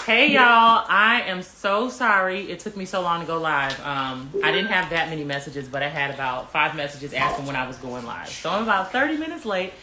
Hey y'all, I am so sorry it took me so long to go live. I didn't have that many messages, but I had about 5 messages asking when I was going live. So I'm about 30 minutes late.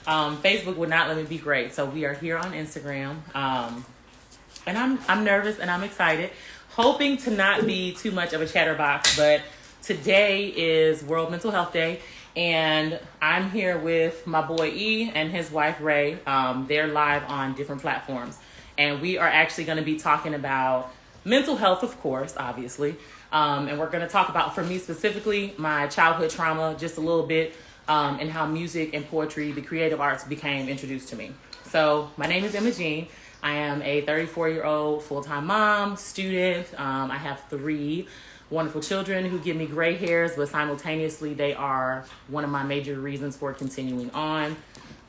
Facebook would not let me be great. So we are here on Instagram. And I'm nervous and I'm excited. Hoping to not be too much of a chatterbox, but today is World Mental Health Day. And I'm here with my boy E and his wife Ray. They're live on different platforms. And we are actually going to be talking about mental health, of course, obviously. And we're going to talk about, for me specifically, my childhood trauma, just a little bit, and how music and poetry, the creative arts, became introduced to me. So my name is Emma Jean. I am a 34-year-old full-time mom, student. I have 3 wonderful children who give me gray hairs, but simultaneously they are one of my major reasons for continuing on.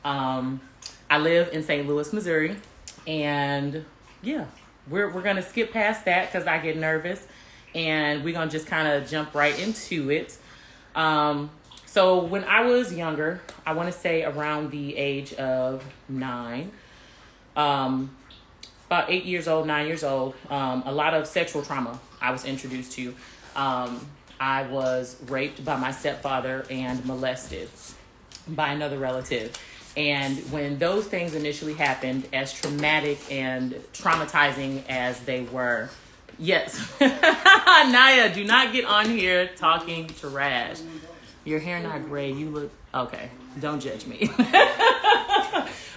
I live in St. Louis, Missouri. And yeah, we're going to skip past that because I get nervous, and we're going to just kind of jump right into it. So when I was younger, I want to say around the age of 9, about 8 years old, 9 years old, a lot of sexual trauma I was introduced to. I was raped by my stepfather and molested by another relative. And when those things initially happened, as traumatic and traumatizing as they were, yes, Naya, do not get on here talking trash. Your hair not gray. You look, okay, don't judge me.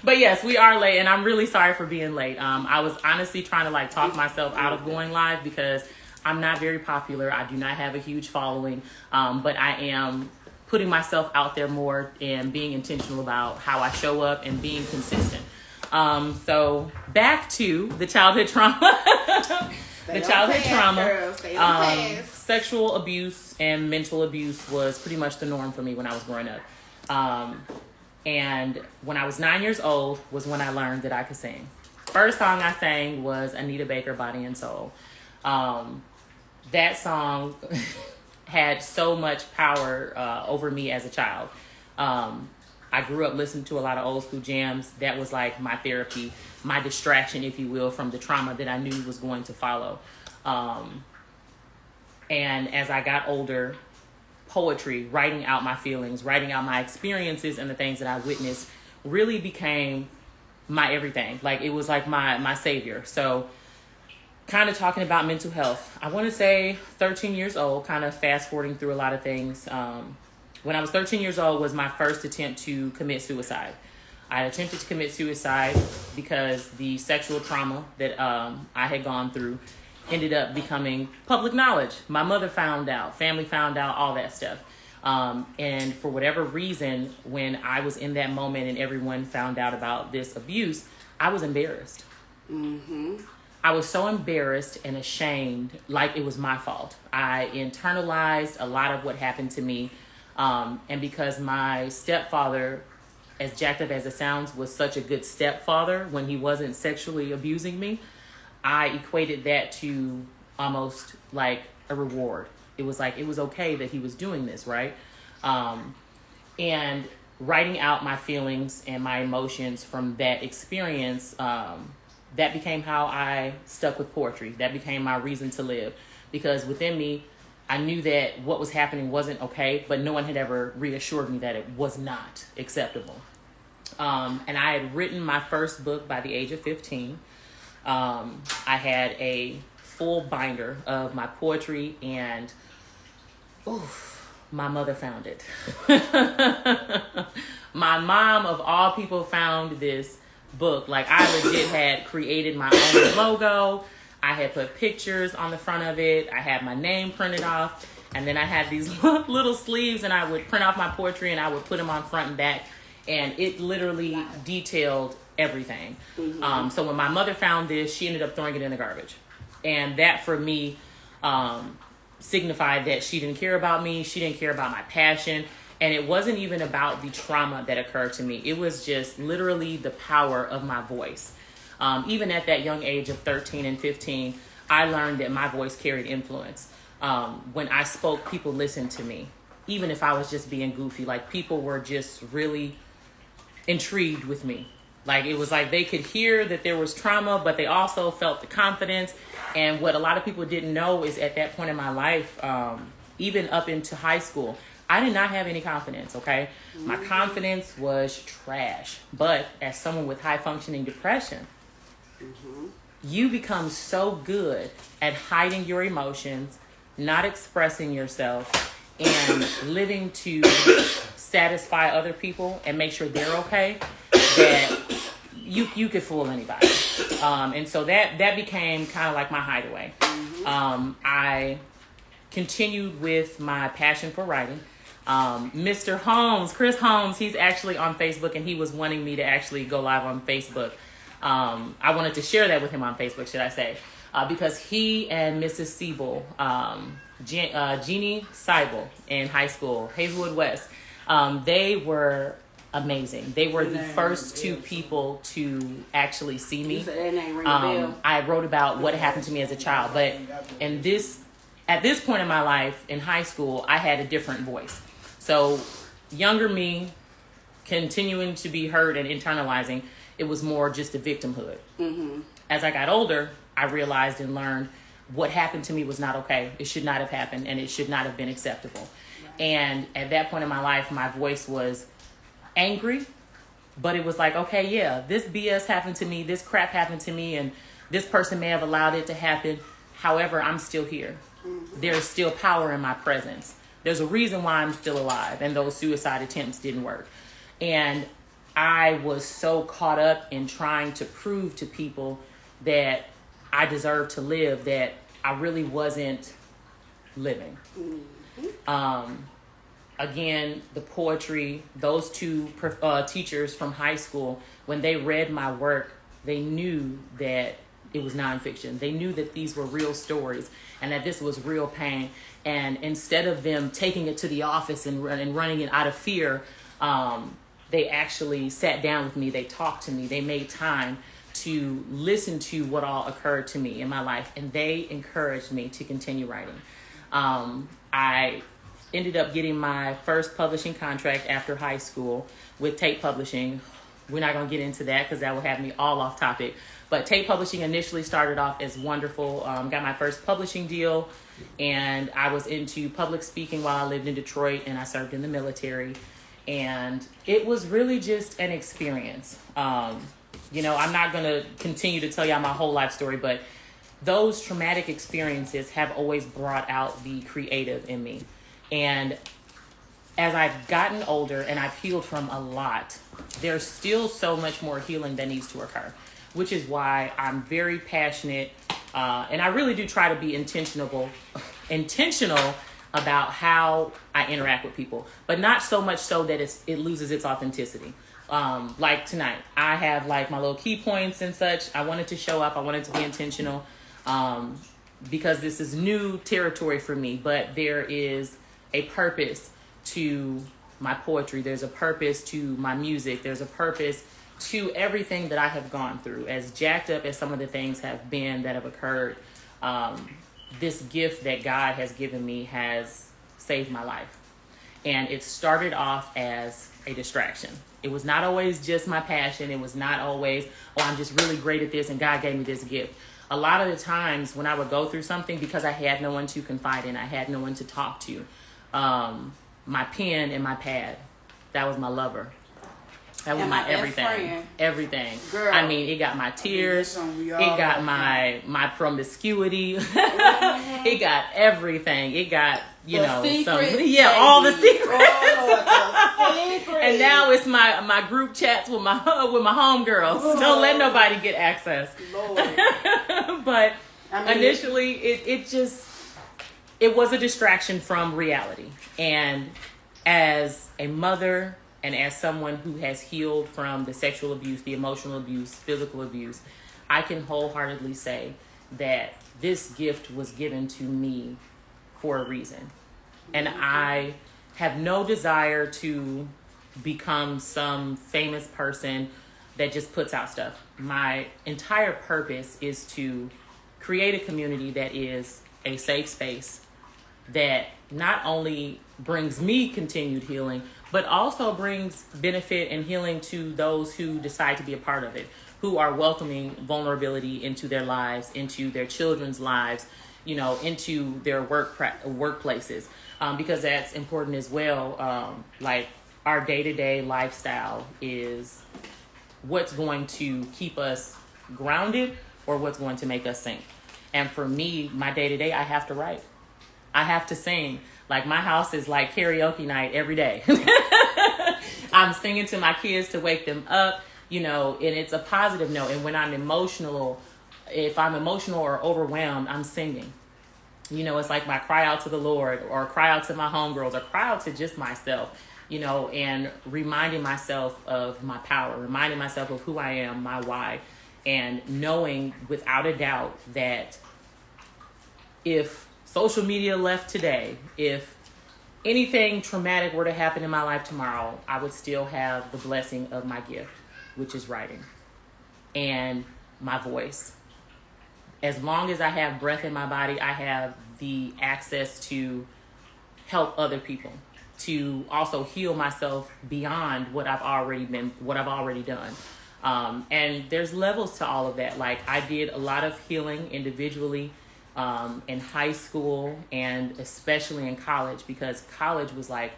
But yes, we are late, and I'm really sorry for being late. I was honestly trying to talk myself out of going live because I'm not very popular. I do not have a huge following, but I am putting myself out there more and being intentional about how I show up and being consistent. So back to the childhood trauma. Sexual abuse and mental abuse was pretty much the norm for me when I was growing up. And when I was 9 years old was when I learned that I could sing. First song I sang was Anita Baker, Body and Soul. That song had so much power over me as a child. I grew up listening to a lot of old school jams. That was like my therapy, my distraction, if you will, from the trauma that I knew was going to follow. And as I got older, poetry, writing out my feelings, writing out my experiences and the things that I witnessed really became my everything. It was like my savior. So kind of talking about mental health, I want to say 13 years old, kind of fast forwarding through a lot of things. When I was 13 years old was my first attempt to commit suicide. I attempted to commit suicide because the sexual trauma that I had gone through ended up becoming public knowledge. My mother found out, family found out, all that stuff. And for whatever reason, when I was in that moment and everyone found out about this abuse, I was embarrassed. Mm-hmm. I was so embarrassed and ashamed, like it was my fault. I internalized a lot of what happened to me. And because my stepfather, as jacked up as it sounds, was such a good stepfather when he wasn't sexually abusing me, I equated that to almost like a reward. It was like, it was okay that he was doing this, right? And writing out my feelings and my emotions from that experience, that became how I stuck with poetry. That became my reason to live. Because within me, I knew that what was happening wasn't okay, but no one had ever reassured me that it was not acceptable. And I had written my first book by the age of 15. I had a full binder of my poetry, and my mother found it. My mom, of all people, found this book. I legit had created my own logo. I had put pictures on the front of it. I had my name printed off, and then I had these little sleeves, and I would print off my poetry and I would put them on front and back, and it literally detailed everything. Mm-hmm. So when my mother found this, she ended up throwing it in the garbage, and that for me signified that she didn't care about me. She didn't care about my passion. And it wasn't even about the trauma that occurred to me. It was just literally the power of my voice. Even at that young age of 13 and 15, I learned that my voice carried influence. When I spoke, people listened to me. Even if I was just being goofy, people were just really intrigued with me. Like, it was like they could hear that there was trauma, but they also felt the confidence. And what a lot of people didn't know is at that point in my life, even up into high school, I did not have any confidence, okay? My confidence was trash. But as someone with high functioning depression, you become so good at hiding your emotions, not expressing yourself, and living to satisfy other people and make sure they're okay, that you could fool anybody. And so that became kind of like my hideaway. I continued with my passion for writing. Mr. Holmes, Chris Holmes, he's actually on Facebook, and he was wanting me to actually go live on Facebook. I wanted to share that with him on Facebook, should I say, because he and Mrs. Siebel, Jeannie Seibel in high school, Hazelwood West, they were amazing. They were the first two people to actually see me. I wrote about what happened to me as a child, but at this point in my life in high school, I had a different voice. So younger me, continuing to be hurt and internalizing, it was more just a victimhood. As I got older, I realized and learned what happened to me was not okay. It should not have happened, and it should not have been acceptable. And at that point in my life, my voice was angry, but it was like, okay, yeah, this BS happened to me, this crap happened to me, and this person may have allowed it to happen. However, I'm still here. There's still power in my presence. There's a reason why I'm still alive, and those suicide attempts didn't work. And I was so caught up in trying to prove to people that I deserved to live that I really wasn't living. Again, the poetry, those two teachers from high school, when they read my work, they knew that it was nonfiction. They knew that these were real stories and that this was real pain. And instead of them taking it to the office and running it out of fear, they actually sat down with me. They talked to me. They made time to listen to what all occurred to me in my life. And they encouraged me to continue writing. I ended up getting my first publishing contract after high school with Tate Publishing. We're not going to get into that because that will have me all off topic. But Tate Publishing initially started off as wonderful. Got my first publishing deal, and I was into public speaking while I lived in Detroit, and I served in the military. And it was really just an experience. I'm not going to continue to tell y'all my whole life story, but those traumatic experiences have always brought out the creative in me. And as I've gotten older and I've healed from a lot, there's still so much more healing that needs to occur, which is why I'm very passionate. And I really do try to be intentional about how I interact with people, but not so much so that it loses its authenticity. Like tonight, I have like my little key points and such. I wanted to show up. I wanted to be intentional because this is new territory for me, but there is a purpose to my poetry. There's a purpose to my music. There's a purpose to everything that I have gone through. As jacked up as some of the things have been that have occurred, this gift that God has given me has saved my life. And it started off as a distraction. It was not always just my passion. It was not always, I'm just really great at this and God gave me this gift. A lot of the times when I would go through something, because I had no one to confide in, I had no one to talk to, my pen and my pad, that was my lover. That was my everything. Everything. Girl. I mean, it got my tears. It got my promiscuity. It got everything. It got, secrets, all the secrets. And now it's my group chats with my homegirls. Don't let nobody get access. Lord. But initially, it was a distraction from reality. And as a mother, and as someone who has healed from the sexual abuse, the emotional abuse, physical abuse, I can wholeheartedly say that this gift was given to me for a reason. And I have no desire to become some famous person that just puts out stuff. My entire purpose is to create a community that is a safe space that not only brings me continued healing, but also brings benefit and healing to those who decide to be a part of it, who are welcoming vulnerability into their lives, into their children's lives, into their workplaces, because that's important as well. Like our day-to-day lifestyle is what's going to keep us grounded or what's going to make us sink. And for me, my day-to-day, I have to write. I have to sing. Like my house is like karaoke night every day. I'm singing to my kids to wake them up, and it's a positive note. And when I'm emotional, if I'm emotional or overwhelmed, I'm singing. It's like my cry out to the Lord, or cry out to my homegirls, or cry out to just myself, and reminding myself of my power, reminding myself of who I am, my why, and knowing without a doubt that if social media left today, if anything traumatic were to happen in my life tomorrow, I would still have the blessing of my gift, which is writing, and my voice. As long as I have breath in my body, I have the access to help other people, to also heal myself beyond what I've already done. And there's levels to all of that. Like I did a lot of healing individually in high school and especially in college, because college was like,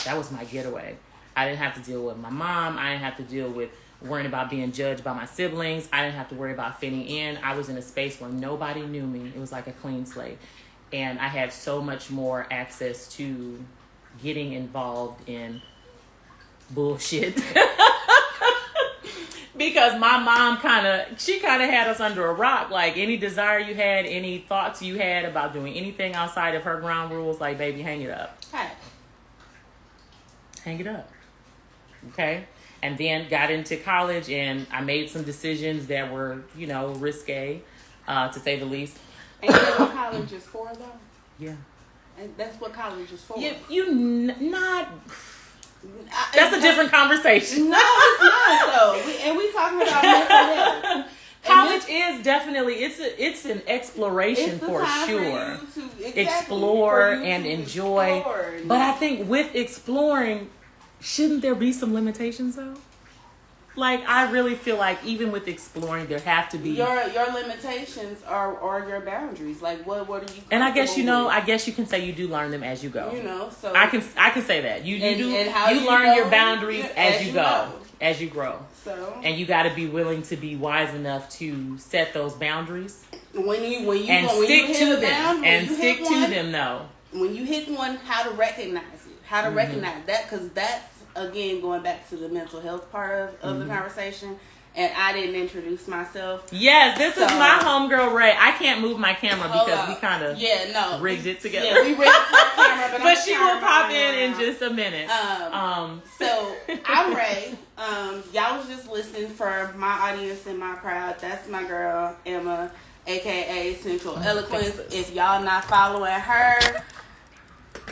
that was my getaway. I didn't have to deal with my mom. I didn't have to deal with worrying about being judged by my siblings. I didn't have to worry about fitting in. I was in a space where nobody knew me. It was like a clean slate. And I had so much more access to getting involved in bullshit. Because my mom kind of had us under a rock. Like any desire you had, any thoughts you had about doing anything outside of her ground rules, like, baby, hang it up. Hey. Hang it up. Okay? And then got into college, and I made some decisions that were, risque, to say the least. And you know what college is for, though? Yeah. And that's what college is for. That's a different conversation. No, it's not, though. We talking about mental health. College is definitely, it's an exploration for sure. Explore and enjoy. But I think with exploring, shouldn't there be some limitations though? Like, I really feel like even with exploring, there have to be your limitations are your boundaries. Like, what are you? And I guess I guess you can say you do learn them as you go. So I can say that you learn your boundaries as you go, as you grow. So, and you got to be willing to be wise enough to set those boundaries stick to them. Though when you hit one, how to recognize it, recognize that, because that's, again, going back to the mental health part of the conversation, and I didn't introduce myself. Yes, this is my homegirl Ray. I can't move my camera because we kind of rigged it together. Yeah, we rigged our camera, but she will pop in just a minute. So I'm Ray. Y'all was just listening for my audience and my crowd. That's my girl Emma, aka Central Eloquence. If y'all not following her,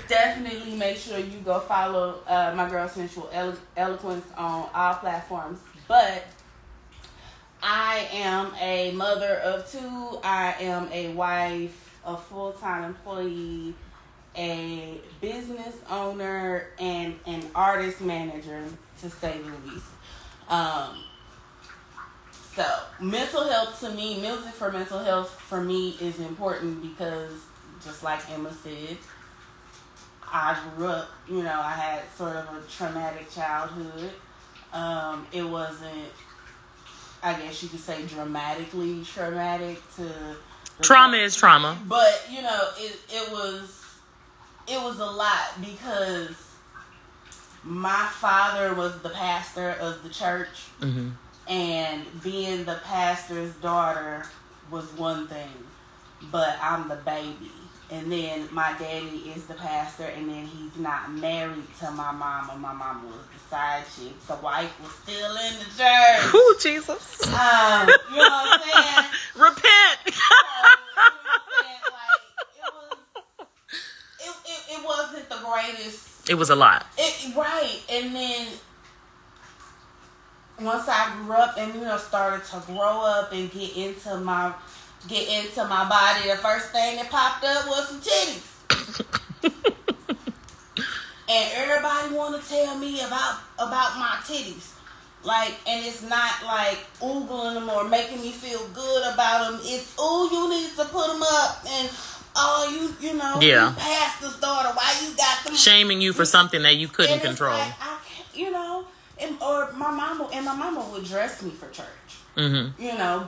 definitely make sure you go follow my girl Central Eloquence on all platforms. But I am a mother of two. I am a wife, a full-time employee, a business owner, and an artist manager, to say the least. So mental health to me, music for mental health for me is important because, just like Emma said, I grew up, I had sort of a traumatic childhood. It wasn't, I guess you could say, dramatically traumatic trauma is trauma. But, it was a lot because my father was the pastor of the church, and being the pastor's daughter was one thing, but I'm the baby. And then my daddy is the pastor, and then he's not married to my mama. My mama was the side chick. The wife was still in the church. Ooh, Jesus. You know what I'm saying? Repent. So, you know what I'm saying? Like, it wasn't the greatest. It was a lot. Right. And then once I grew up and, started to grow up and get into my body, the first thing that popped up was some titties. And everybody want to tell me about my titties. Like, and it's not like oogling them or making me feel good about them. It's, oh, you need to put them up, and oh, you know, Yeah. you pastor's daughter, why you got them? Shaming you for something that you couldn't control. Like, I can't, you know, or my mama would dress me for church. Mm-hmm. You know,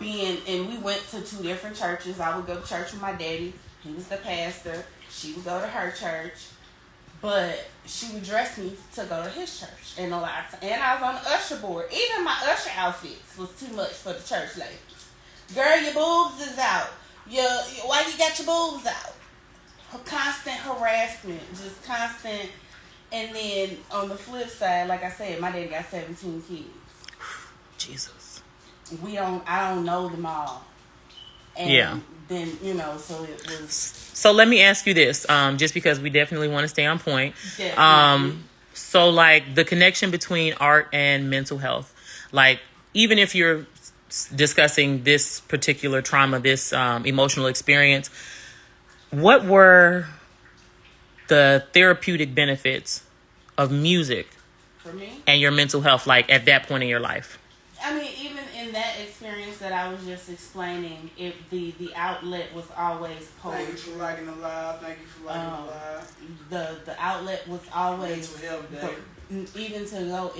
and we went to 2 different churches. I would go to church with my daddy. He was the pastor. She would go to her church. But she would dress me to go to his church. And a lot of and I was on the usher board. Even my usher outfits was too much for the church ladies. Girl, your boobs is out. Why you got your boobs out? Constant harassment. Just constant. And then on the flip side, like I said, my daddy got 17 kids. Jesus. I don't know them all. And then, you know, so it was. So let me ask you this, just because we definitely want to stay on point. Definitely. So like the connection between art and mental health, like even if you're discussing this particular trauma, this emotional experience, what were the therapeutic benefits of music for me and your mental health, like at that point in your life? I mean, even in that experience that I was just explaining, if the outlet was always poetry. Thank you for liking the live. Thank you for liking the live. The outlet was always Mental health day. Even to go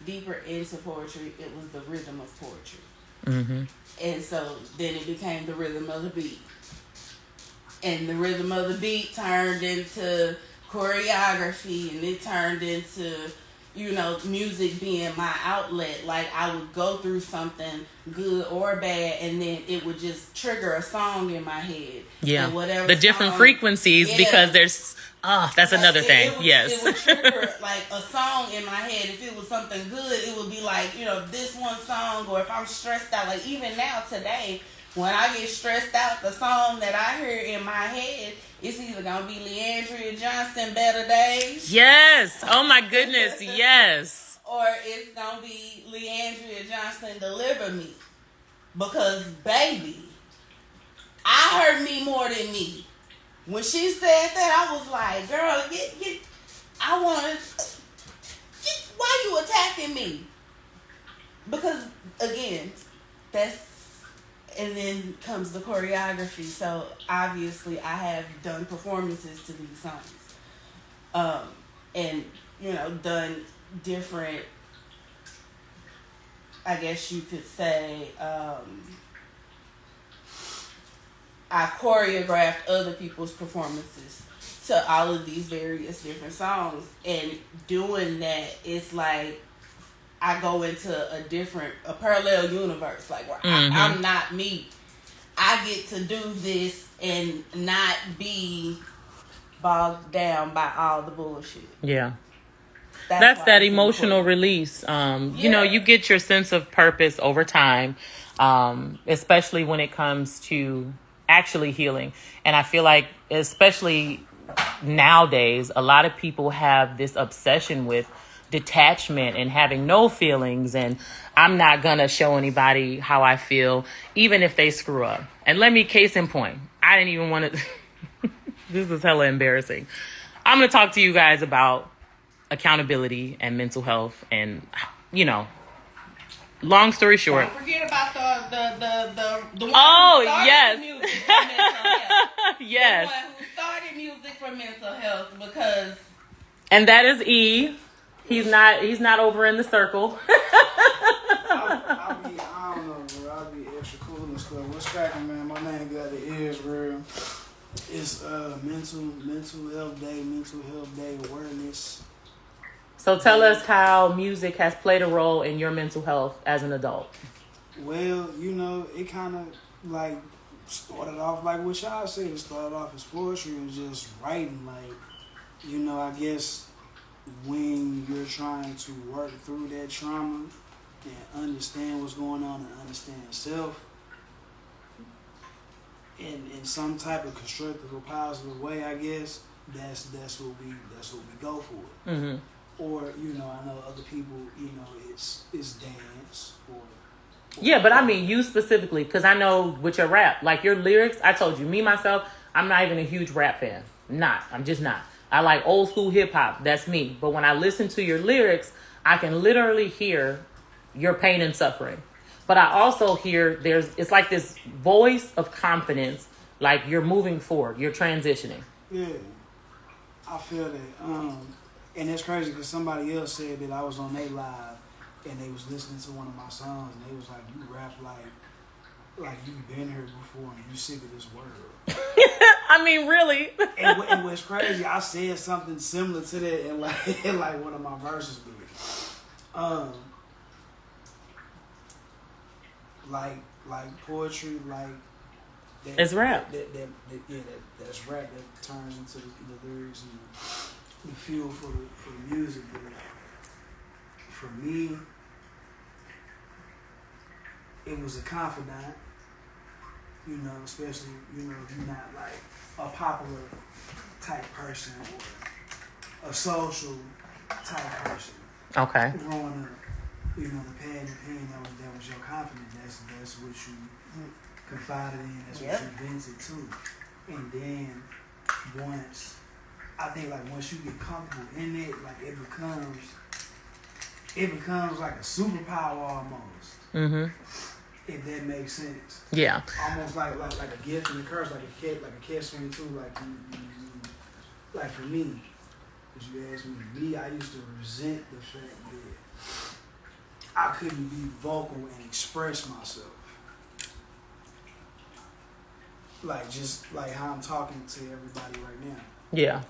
deeper into poetry, it was the rhythm of poetry. Mm-hmm. And so then it became the rhythm of the beat. And the rhythm of the beat turned into choreography, and it turned into, you know, music being my outlet. Like, I would go through something good or bad, and then it would just trigger a song in my head. Yeah. And whatever the different song, frequencies, because there's, that's another thing. It would trigger, like, a song in my head. If it was something good, it would be like, you know, this one song, or if I'm stressed out, like, even now, today, when I get stressed out, the song that I hear in my head, it's either going to be Leandria Johnson, Better Days. Yes. Oh, my goodness. Yes. Or it's going to be Leandria Johnson, Deliver Me. Because, baby, I heard me more than me. When she said that, I was like, girl, I want to, why you attacking me? Because, again, and then comes the choreography. So obviously I have done performances to these songs. And, you know, done different, I guess you could say, I've choreographed other people's performances to all of these various different songs. And doing that, it's like, I go into a parallel universe, like where I'm not me. I get to do this and not be bogged down by all the bullshit. Yeah. That's that emotional release. You know, you get your sense of purpose over time, especially when it comes to actually healing. And I feel like, especially nowadays, a lot of people have this obsession with detachment and having no feelings, and I'm not gonna show anybody how I feel, even if they screw up. And let me case in point, I didn't even want to this is hella embarrassing. I'm gonna talk to you guys about accountability and mental health, and, you know, long story short, don't forget about the one oh who started yes music for mental health. yes, The one who started music for mental health, because and that is E. He's not over in the circle. I don't know, bro. I'll be extra cool and stuff. What's cracking, man? My name got the ears real. It's mental health day awareness. So tell us how music has played a role in your mental health as an adult. Well, you know, it kind of like started off like what y'all said. It started off as poetry and just writing. Like, you know, I guess when you're trying to work through that trauma and understand what's going on and understand yourself in some type of constructive or positive way, I guess that's what we go for. Mm-hmm. Or, you know, I know other people, you know, it's dance or yeah, but I mean you specifically, because I know with your rap, like your lyrics, I told you, me myself, I'm not even a huge rap fan. I'm just not. I like old school hip hop. That's me. But when I listen to your lyrics, I can literally hear your pain and suffering. But I also hear it's like this voice of confidence, like you're moving forward, you're transitioning. Yeah, I feel that. And it's crazy because somebody else said that I was on their live and they was listening to one of my songs and they was like, "You rap like you've been here before and you sick of this world." I mean, really. and what's crazy, I said something similar to that in like one of my verses. Like poetry, like that, it's rap. That's rap that turns into the lyrics and the fuel for the music. But for me, it was a confidant. You know, especially if you're not like a popular type person or a social type person. Okay. Growing up. The pad and pen, that was your confidence. That's what you confided in. That's what you vented to. And then once you get comfortable in it, like it becomes like a superpower almost. Mm-hmm. If that makes sense. Yeah. Almost like a gift and a curse, like a catch swing too. Like for me, as you asked me, I used to resent the fact that I couldn't be vocal and express myself. Like just like how I'm talking to everybody right now. Yeah.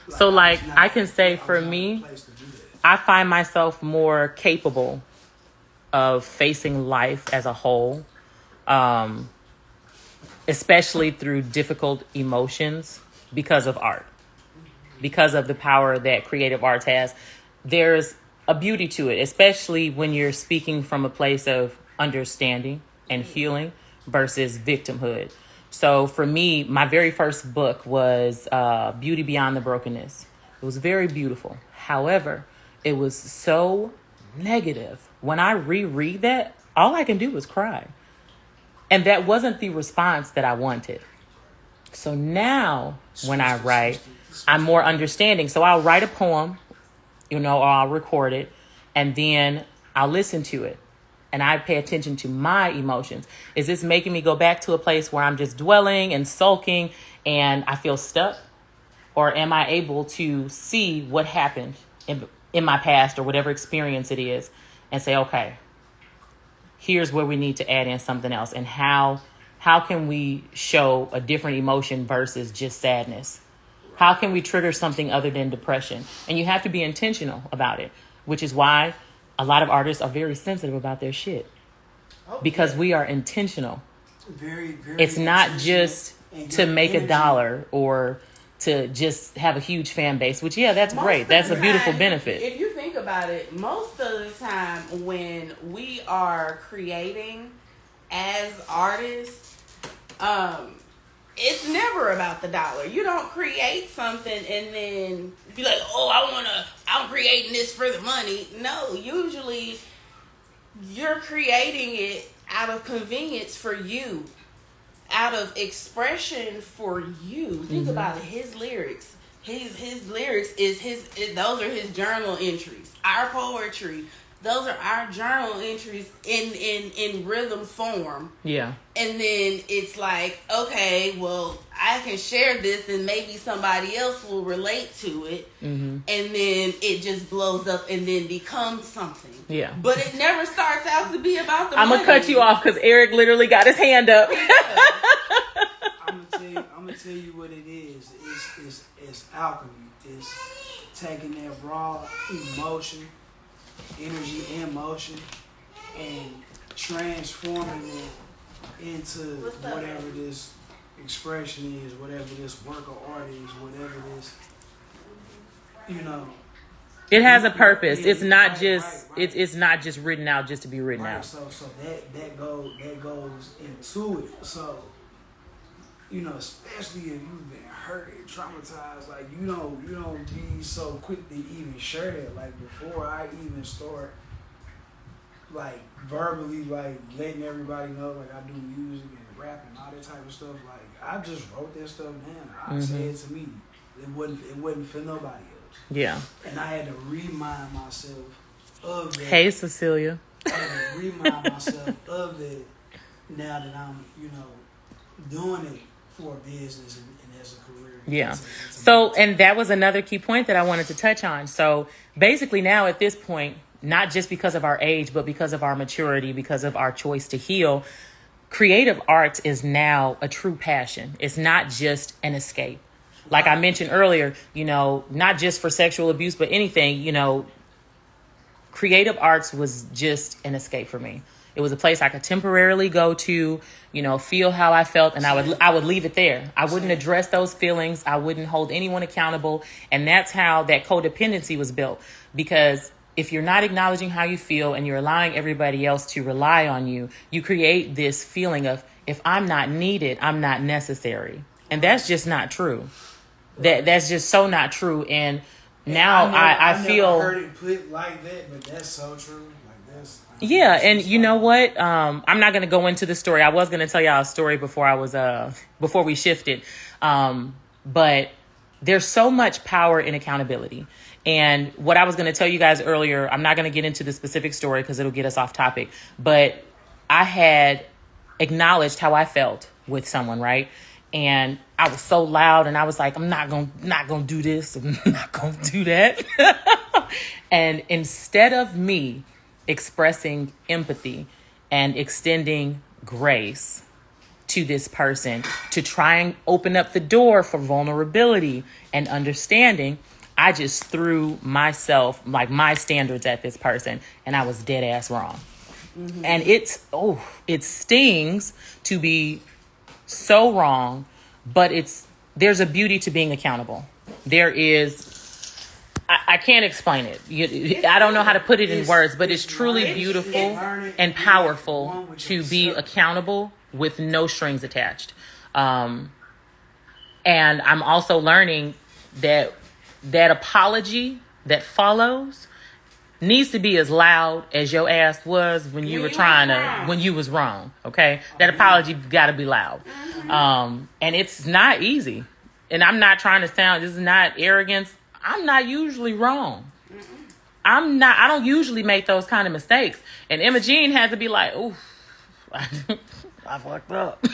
So I can say for me, I find myself more capable of facing life as a whole, especially through difficult emotions because of art, because of the power that creative arts has. There's a beauty to it, especially when you're speaking from a place of understanding and healing versus victimhood. So for me, my very first book was Beauty Beyond the Brokenness. It was very beautiful. However, it was so negative. When I reread that, all I can do is cry. And that wasn't the response that I wanted. So now when I write, I'm more understanding. So I'll write a poem, or I'll record it, and then I'll listen to it. And I pay attention to my emotions. Is this making me go back to a place where I'm just dwelling and sulking and I feel stuck? Or am I able to see what happened in my past or whatever experience it is and say, okay, here's where we need to add in something else. And how can we show a different emotion versus just sadness? How can we trigger something other than depression? And you have to be intentional about it, which is why a lot of artists are very sensitive about their shit. Because we are intentional. Very, very. It's not just to make a dollar or to just have a huge fan base, which, that's great. That's a beautiful benefit. If you think about it, most of the time when we are creating as artists, it's never about the dollar. You don't create something and then be like, I'm creating this for the money. No, usually you're creating it out of convenience for you, out of expression for you. Think about it. His lyrics. His lyrics those are his journal entries. Our poetry, those are our journal entries in rhythm form. Yeah. And then it's like, okay, well, I can share this and maybe somebody else will relate to it. Mm-hmm. And then it just blows up and then becomes something. Yeah. But it never starts out to be about the money. I'm going to cut you off because Eric literally got his hand up. I'm gonna tell you what it is. It's alchemy. It's taking that raw emotion, energy and motion, and transforming it into whatever this expression is, whatever this work of art is, whatever this, It has a purpose. It's not just right. It's not just written out just to be written out. So that goes into it. So especially if you've been hurt and traumatized, like you don't be so quick to even share that. Like before I even start like verbally like letting everybody know like I do music and rap and all that type of stuff, like I just wrote that stuff down. I said it to me. It wasn't for nobody else. Yeah. And I had to remind myself of that. Hey, Cecilia. I had to remind myself of that now that I'm, doing it for a business and as a career. Yeah. So, and that was another key point that I wanted to touch on. So basically now at this point, not just because of our age, but because of our maturity, because of our choice to heal, creative arts is now a true passion. It's not just an escape. Like I mentioned earlier, not just for sexual abuse, but anything, creative arts was just an escape for me. It was a place I could temporarily go to, feel how I felt, and I would leave it there. I wouldn't address those feelings. I wouldn't hold anyone accountable. And that's how that codependency was built. Because if you're not acknowledging how you feel and you're allowing everybody else to rely on you, you create this feeling of, if I'm not needed, I'm not necessary. And that's just not true. That's just so not true. And now I feel... I never heard it put like that, but that's so true. Yeah, and you know what? I'm not going to go into the story. I was going to tell y'all a story before we shifted. But there's so much power in accountability. And what I was going to tell you guys earlier, I'm not going to get into the specific story because it'll get us off topic. But I had acknowledged how I felt with someone, right? And I was so loud, and I was like, I'm not going to do this. I'm not going to do that. And instead of me expressing empathy and extending grace to this person to try and open up the door for vulnerability and understanding, I just threw myself, like my standards at this person, and I was dead ass wrong. Mm-hmm. And it stings to be so wrong, but there's a beauty to being accountable. There is, I can't explain it. I don't know how to put it in words, but it's truly beautiful and powerful to be accountable with no strings attached. And I'm also learning that apology that follows needs to be as loud as your ass was when you was wrong. Okay. That apology got to be loud. And it's not easy. And I'm not trying to this is not arrogance. I'm not usually wrong. I don't usually make those kind of mistakes. And Emma Jean had to be like, ooh, I fucked up.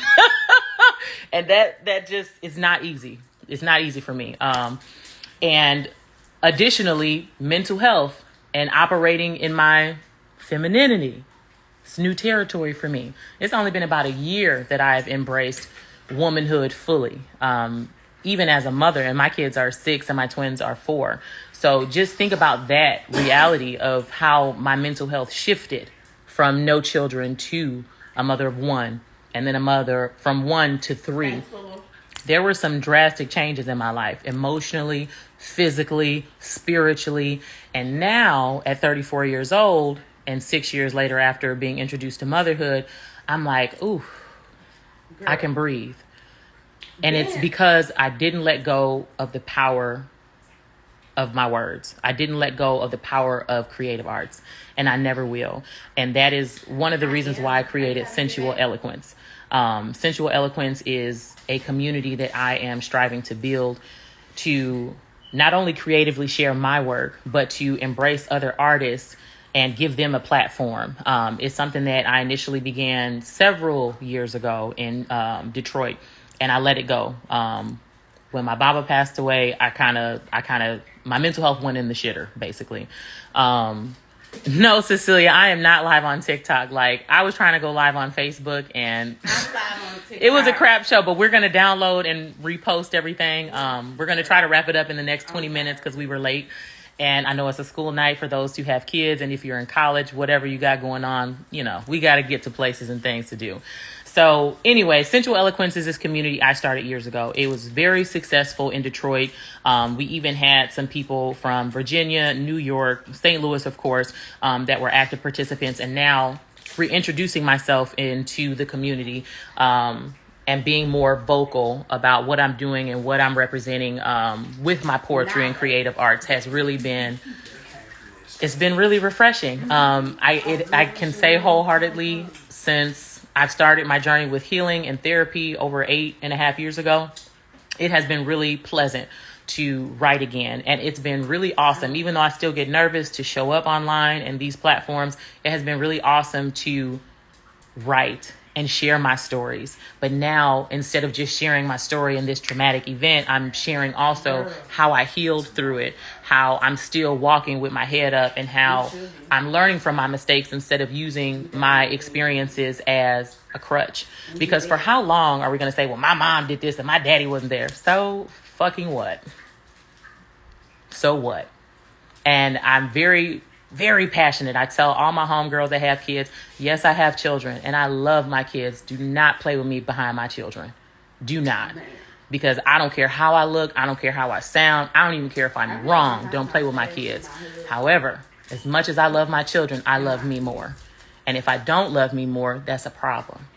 And that just is not easy. It's not easy for me. And additionally, mental health and operating in my femininity. It's new territory for me. It's only been about a year that I've embraced womanhood fully. Even as a mother, and my kids are 6 and my twins are 4. So just think about that reality of how my mental health shifted from no children to a mother of 1, and then a mother from 1 to 3. There were some drastic changes in my life, emotionally, physically, spiritually. And now at 34 years old and 6 years later after being introduced to motherhood, I'm like, ooh, girl, I can breathe. And it's because I didn't let go of the power of my words. I didn't let go of the power of creative arts, and I never will. And that is one of the reasons why I created Sensual Eloquence. Sensual Eloquence is a community that I am striving to build to not only creatively share my work, but to embrace other artists and give them a platform. It's something that I initially began several years ago in Detroit, and I let it go. When my Baba passed away, my mental health went in the shitter, basically. No, Cecilia, I am not live on TikTok. Like, I was trying to go live on Facebook, and I'm live on TikTok. It was a crap show, but we're going to download and repost everything. We're going to try to wrap it up in the next 20 minutes because we were late. And I know it's a school night for those who have kids. And if you're in college, whatever you got going on, we got to get to places and things to do. So anyway, Sensual Eloquence is this community I started years ago. It was very successful in Detroit. We even had some people from Virginia, New York, St. Louis, of course, that were active participants. And now reintroducing myself into the community and being more vocal about what I'm doing and what I'm representing with my poetry and creative arts has really been... It's been really refreshing. I can say wholeheartedly, since I've started my journey with healing and therapy over 8.5 years ago. It has been really pleasant to write again. And it's been really awesome. Even though I still get nervous to show up online and these platforms, it has been really awesome to write and share my stories. But now, instead of just sharing my story in this traumatic event, I'm sharing also how I healed through it, how I'm still walking with my head up, and how I'm learning from my mistakes instead of using my experiences as a crutch. Because for how long are we going to say, well, my mom did this and my daddy wasn't there? So fucking what? So what? And I'm very, very passionate. I tell all my homegirls that have kids, yes, I have children and I love my kids. Do not play with me behind my children. Do not. Because I don't care how I look. I don't care how I sound. I don't even care if I'm wrong. Don't play with my kids. However, as much as I love my children, I love me more. And if I don't love me more, that's a problem.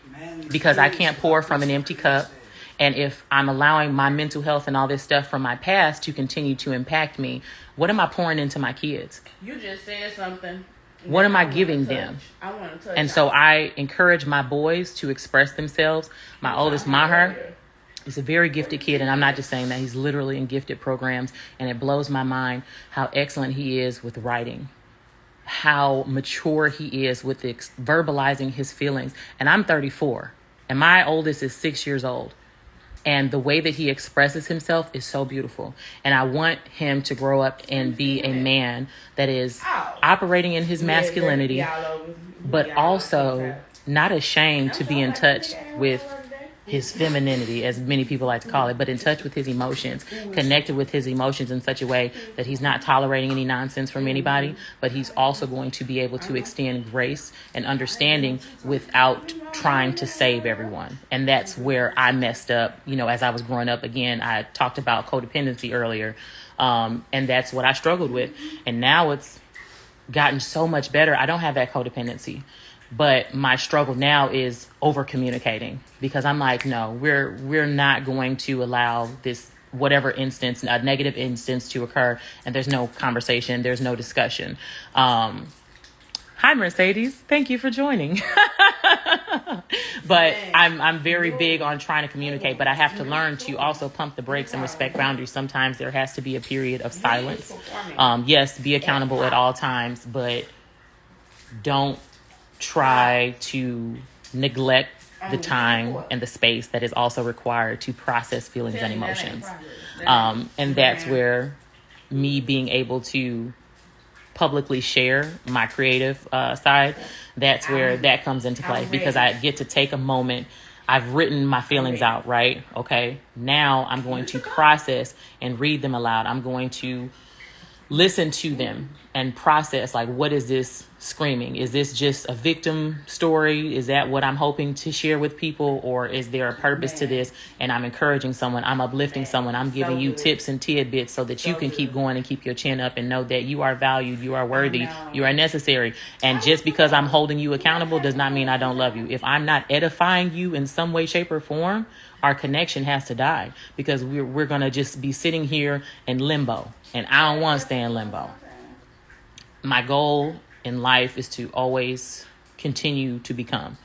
Because I can't pour from an empty cup. And if I'm allowing my mental health and all this stuff from my past to continue to impact me, what am I pouring into my kids? You just said something. What am I giving them? I want to touch. And so I encourage my boys to express themselves. My oldest, Maher, is a very gifted kid. And I'm not just saying that. He's literally in gifted programs. And it blows my mind how excellent he is with writing, how mature he is with verbalizing his feelings. And I'm 34 and my oldest is 6 years old. And the way that he expresses himself is so beautiful. And I want him to grow up and be a man that is operating in his masculinity, but also not ashamed to be in touch with his femininity, as many people like to call it, but in touch with his emotions, connected with his emotions in such a way that he's not tolerating any nonsense from anybody, but he's also going to be able to extend grace and understanding without trying to save everyone. And that's where I messed up. You know, as I was growing up, again, I talked about codependency earlier. And that's what I struggled with. And now it's gotten so much better. I don't have that codependency. But my struggle now is over communicating, because I'm like, no, we're not going to allow this whatever instance, a negative instance, to occur. And there's no conversation. There's no discussion. Hi, Mercedes. Thank you for joining. But I'm very big on trying to communicate, but I have to learn to also pump the brakes and respect boundaries. Sometimes there has to be a period of silence. Yes, be accountable at all times, but don't try to neglect the time and the space that is also required to process feelings and emotions. And that's where me being able to publicly share my creative side, that's where that comes into play, because I get to take a moment. I've written my feelings out, right? Okay. Now I'm going to process and read them aloud. I'm going to listen to them and process, like, what is this screaming? Is this just a victim story? Is that what I'm hoping to share with people? Or is there a purpose to this? And I'm encouraging someone, I'm uplifting someone, I'm giving you tips and tidbits so that you can keep going and keep your chin up and know that you are valued, you are worthy, you are necessary. And just because I'm holding you accountable does not mean I don't love you. If I'm not edifying you in some way, shape, or form, our connection has to die, because we're going to just be sitting here in limbo. And I don't want to stay in limbo. My goal in life is to always continue to become.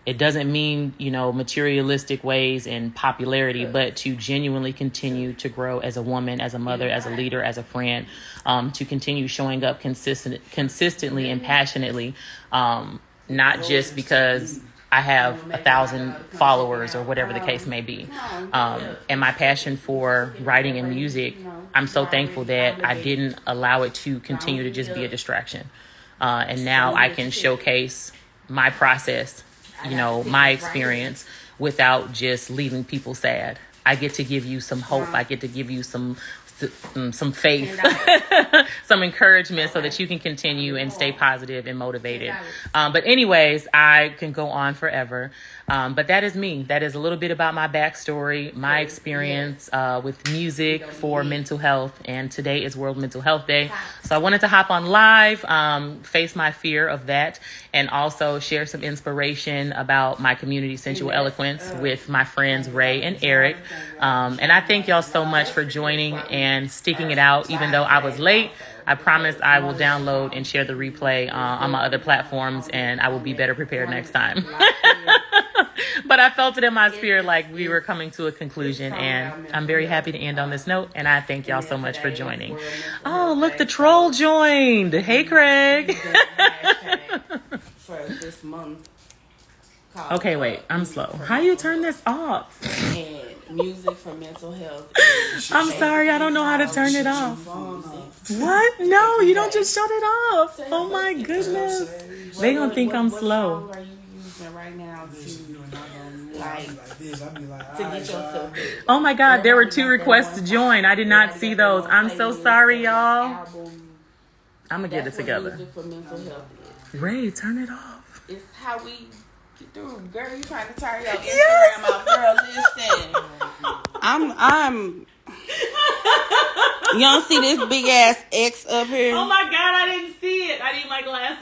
It doesn't mean, materialistic ways and popularity, but to genuinely continue to grow as a woman, as a mother, as a leader, as a friend, to continue showing up consistently and passionately, not just because I have 1,000 followers or whatever the case may be. And my passion for writing and music, I'm so thankful that I didn't allow it to continue to just be a distraction. And now I can showcase my process, my experience, without just leaving people sad. I get to give you some hope. I get to give you some faith, some encouragement, so that you can continue and stay positive and motivated. But anyways, I can go on forever. But that is me. That is a little bit about my backstory, my experience with music for mental health. And today is World Mental Health Day. So I wanted to hop on live, face my fear of that, and also share some inspiration about my community, Sensual Eloquence, with my friends Ray and Eric. And I thank y'all so much for joining and sticking it out. Even though I was late, I promise I will download and share the replay on my other platforms, and I will be better prepared next time. But I felt it in my spirit like we were coming to a conclusion, and I'm very happy to end on this note, and I thank y'all so much for joining. Oh, look, the troll joined. Hey, Craig. For this month. Okay, wait, I'm slow. How you turn this off? And music for mental health. I'm sorry, I don't know how to turn it off. What? No, you don't just shut it off. Oh my goodness. They gonna think I'm slow. What song are you using right now to get yourself there? Oh my God, there were 2 requests to join. I did not see those. I'm so sorry, y'all. I'm gonna get it together. Music for mental health is. Ray, turn it off. It's how we get through. Girl, you trying to turn your Instagram off. Girl, listen. I'm you don't see this big ass X up here? Oh my God, I didn't see it. I need my glasses.